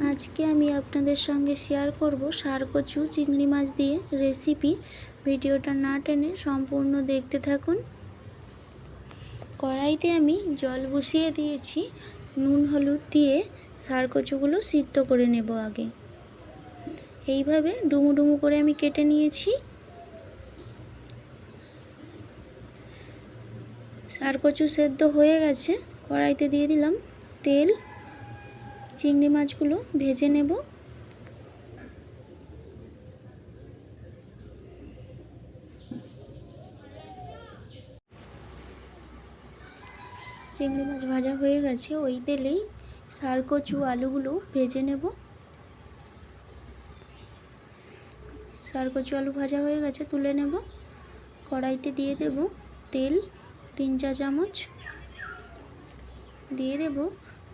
আজকে আমি আপনাদের সঙ্গে শেয়ার করব সারকচু চিংড়ি মাছ দিয়ে রেসিপি। ভিডিওটা না টেনে সম্পূর্ণ দেখতে থাকুন। কড়াইতে আমি জল বসিয়ে দিয়েছি। নুন হলুদ দিয়ে সারকচুগুলো সিদ্ধ করে নেব। আগে এইভাবে ডুমু ডুমু করে আমি কেটে নিয়েছি। সারকচু সেদ্ধ হয়ে গেছে। কড়াইতে দিয়ে দিলাম তেল। চিংড়ি মাছগুলো ভেজে নেব। চিংড়ি মাছ ভাজা হয়ে গেছে। ওই তেলেই সারকচু আলুগুলো ভেজে নেব। সারকচু আলু ভাজা হয়ে গেছে, তুলে নেব। কড়াইতে দিয়ে দেব তেল 3-4 চামচ। দিয়ে দেব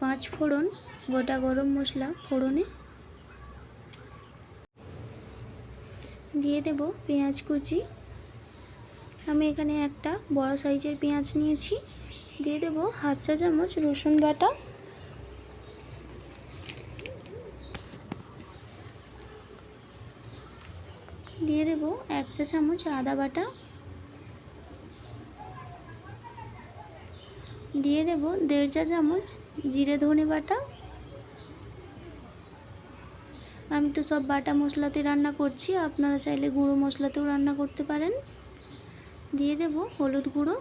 5 ফোড়ন, গোটা গরম মশলা ফোড়নে। দিয়ে দেব পেঁয়াজ কুচি। আমি এখানে একটা বড় সাইজের পেঁয়াজ নিয়েছি। দিয়ে দেব 1/2 চা চামচ রসুন বাটা। দিয়ে দেব 1 চা চামচ আদা বাটা। দিয়ে দেব 1.5 চা চামচ জিরে ধনে বাটা। আমি তো সব বাটা মশলাতে রান্না করছি, আপনারা চাইলে গুঁড়ো মশলাতেও রান্না করতে পারেন। দিয়ে দেব হলুদ গুঁড়ো।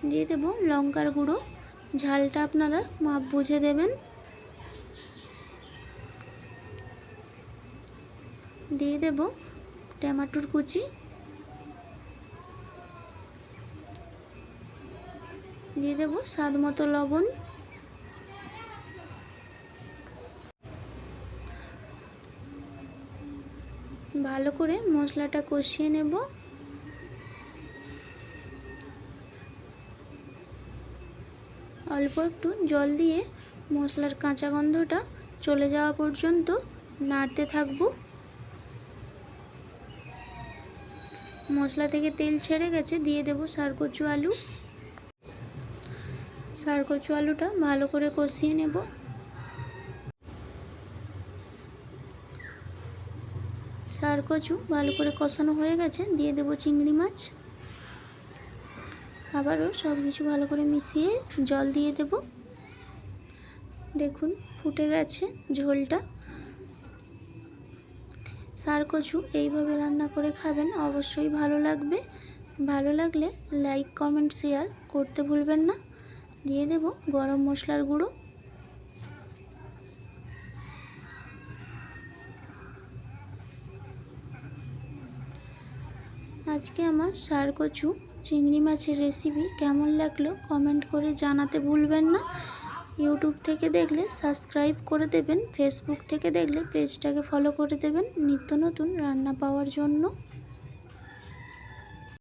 দিয়ে দেব লঙ্কার গুঁড়ো। ঝালটা আপনারা মাপ বুঝে দেবেন। দিয়ে দেব টমেটোর কুচি। দিয়ে দেব স্বাদ মতো লবণ। ভালো করে মশলাটা কষিয়ে নেব। অল্প একটু জল দিয়ে মশলার কাঁচা গন্ধটা চলে যাওয়া পর্যন্ত নাড়তে থাকব। মশলা থেকে তেল ছেড়ে গেছে। দিয়ে দেব সারকচু আলু। সারকচু আলুটা ভালো করে কষিয়ে নেব। সারকচু ভালো করে কষানো হয়ে গেছে। দিয়ে দেব চিংড়ি মাছ। আবারও সব কিছু ভালো করে মিশিয়ে জল দিয়ে দেব। দেখুন ফুটে গেছে ঝোলটা। সারকচু এইভাবে রান্না করে খাবেন, অবশ্যই ভালো লাগবে। ভালো লাগলে লাইক কমেন্ট শেয়ার করতে ভুলবেন না। দিয়ে দেব গরম মশলার গুঁড়ো। আজকে আমার সারকচু চিংড়ি মাছের রেসিপি কেমন লাগলো কমেন্ট করে জানাতে ভুলবেন না। ইউটিউব থেকে দেখলে সাবস্ক্রাইব করে দেবেন। ফেসবুক থেকে দেখলে পেজটাকে ফলো করে দেবেন নিত্য নতুন রান্না পাওয়ার জন্য।